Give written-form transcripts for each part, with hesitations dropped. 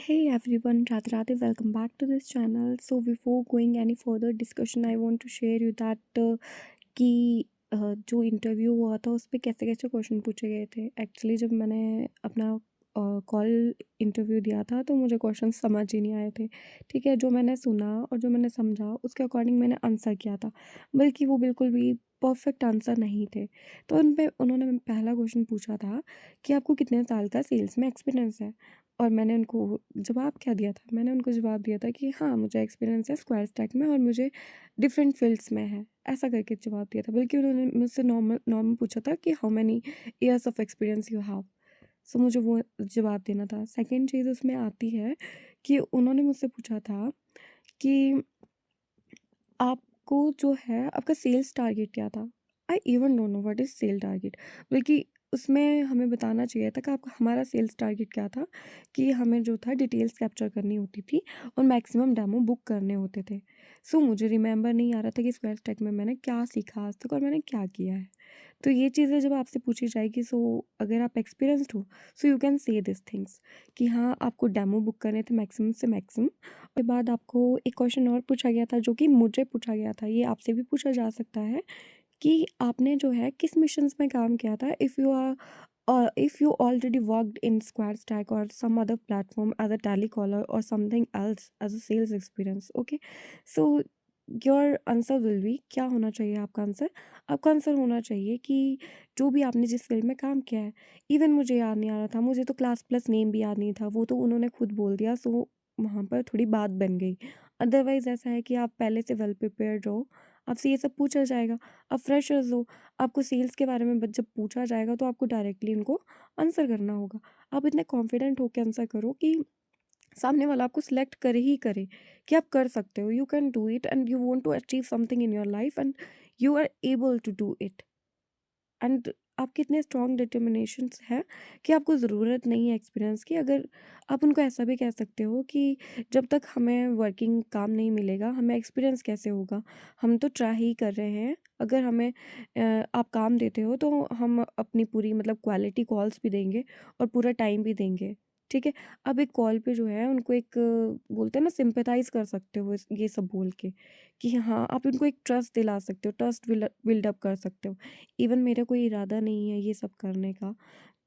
Hey everyone, Radhe Radhe, welcome back to this channel. So before going any further discussion, I want to share you that कि जो interview हुआ था उस पे कैसे-कैसे question पूछे गए थे। एक्चुअली जब मैंने अपना कॉल इंटरव्यू दिया था तो मुझे क्वेश्चन समझ ही नहीं आए थे। ठीक है, जो मैंने सुना और जो मैंने समझा उसके अकॉर्डिंग मैंने आंसर किया था। बल्कि वो बिल्कुल भी परफेक्ट आंसर नहीं थे। तो उन पे उन्होंने पहला क्वेश्चन पूछा था कि आपको कितने साल का सेल्स में एक्सपीरियंस है? और मैंने उनको जवाब क्या दिया था? मैंने उनको जवाब दिया था कि हाँ, मुझे एक्सपीरियंस है स्क्वायर स्टैक में और मुझे डिफरेंट फ़ील्ड्स में है, ऐसा करके जवाब दिया था। बल्कि उन्होंने मुझसे नॉर्मल नॉर्मल पूछा था कि how many years of experience you have? So मुझे वो जवाब देना था। सेकंड चीज़ उसमें आती है कि उन्होंने मुझसे पूछा था कि आपको जो है आपका सेल्स टारगेट क्या था? I even don't know what is sale target. बल्कि उसमें हमें बताना चाहिए था कि आपका हमारा सेल्स टारगेट क्या था, कि हमें जो था डिटेल्स कैप्चर करनी होती थी और मैक्सिमम डेमो बुक करने होते थे। सो मुझे रिमेंबर नहीं आ रहा था कि स्क्वायर स्टैक में मैंने क्या सीखा आज तक और मैंने क्या किया है। तो ये चीज़ें जब आपसे पूछी जाएगी, सो अगर आप एक्सपीरियंस्ड हो so you can say this things कि हाँ, आपको डेमो बुक करने थे मैक्सिमम से मैक्सिमम। उसके बाद आपको एक क्वेश्चन और पूछा गया था जो कि मुझे पूछा गया था, ये आपसे भी पूछा जा सकता है कि आपने जो है किस मिशंस में काम किया था, if you already worked in Square Stack और some other platform as a telecaller और something else as a sales experience. Okay, so your answer will be, क्या होना चाहिए आपका आंसर? आपका आंसर होना चाहिए कि जो भी आपने जिस फील्ड में काम किया है। इवन मुझे याद नहीं आ रहा था, मुझे तो क्लास प्लस नेम भी याद नहीं था, वो तो उन्होंने खुद बोल दिया, सो वहाँ पर थोड़ी बात बन गई। अदरवाइज़ ऐसा है कि आप पहले से वेल प्रिपेयर्ड रहो, आपसे ये सब पूछा जाएगा। आप फ्रेशर्स हो, आपको सेल्स के बारे में ब जब पूछा जाएगा तो आपको डायरेक्टली उनको आंसर करना होगा। आप इतने कॉन्फिडेंट होके आंसर करो कि सामने वाला आपको सिलेक्ट करे ही करे कि आप कर सकते हो, you can do it and you want to achieve something in your life and you are able to do it. And आपके इतने स्ट्रॉन्ग डिटर्मिनेशंस हैं कि आपको ज़रूरत नहीं है एक्सपीरियंस की। अगर आप उनको ऐसा भी कह सकते हो कि जब तक हमें वर्किंग काम नहीं मिलेगा हमें एक्सपीरियंस कैसे होगा, हम तो ट्राई ही कर रहे हैं। अगर हमें आप काम देते हो तो हम अपनी पूरी मतलब क्वालिटी कॉल्स भी देंगे और पूरा टाइम भी देंगे। ठीक है, अब एक कॉल पे जो है उनको एक बोलते हैं ना, सिंपैथाइज कर सकते हो ये सब बोल के कि हाँ, आप उनको एक ट्रस्ट दिला सकते हो, ट्रस्ट बिल्डअप कर सकते हो। इवन मेरा कोई इरादा नहीं है ये सब करने का,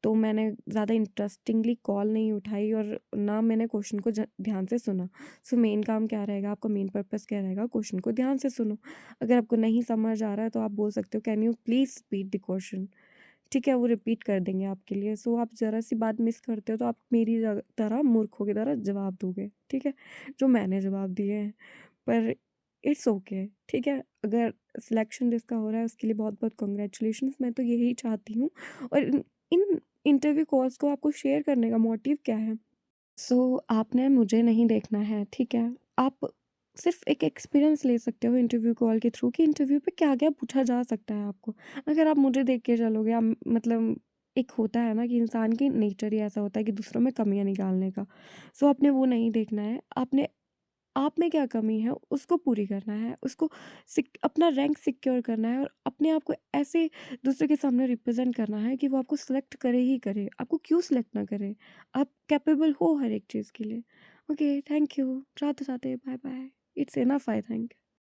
तो मैंने ज़्यादा इंटरेस्टिंगली कॉल नहीं उठाई और ना मैंने क्वेश्चन को ध्यान से सुना। सो मेन काम क्या रहेगा आपका, मेन पर्पस क्या रहेगा, क्वेश्चन को ध्यान से सुनो। अगर आपको नहीं समझ आ रहा है तो आप बोल सकते हो can you please repeat the question. ठीक है, वो रिपीट कर देंगे आपके लिए। सो आप ज़रा सी बात मिस करते हो तो आप मेरी तरह मूर्खों की तरह जवाब दोगे, ठीक है, जो मैंने जवाब दिए हैं। पर इट्स ओके, ठीक है। अगर सिलेक्शन जिसका हो रहा है उसके लिए बहुत-बहुत कांग्रेचुलेशंस, मैं तो यही चाहती हूँ। और इन इन इंटरव्यू कॉल्स को आपको शेयर करने का मोटिव क्या है? सो आपने मुझे नहीं देखना है, ठीक है? आप सिर्फ़ एक एक्सपीरियंस ले सकते हो इंटरव्यू कॉल के थ्रू कि इंटरव्यू पे क्या-क्या पूछा जा सकता है आपको। अगर आप मुझे देख के चलोगे, आप मतलब एक होता है ना कि इंसान की नेचर ही ऐसा होता है कि दूसरों में कमियाँ निकालने का। सो आपने वो नहीं देखना है, आपने आप में क्या कमी है उसको पूरी करना है, उसको अपना रैंक सिक्योर करना है और अपने आप को ऐसे दूसरे के सामने रिप्रेजेंट करना है कि वो आपको सिलेक्ट करे ही करे। आपको क्यों सिलेक्ट ना करे? आप कैपेबल हो हर एक चीज़ के लिए। Okay, thank you. Radhe Radhe, bye bye. It's enough I think.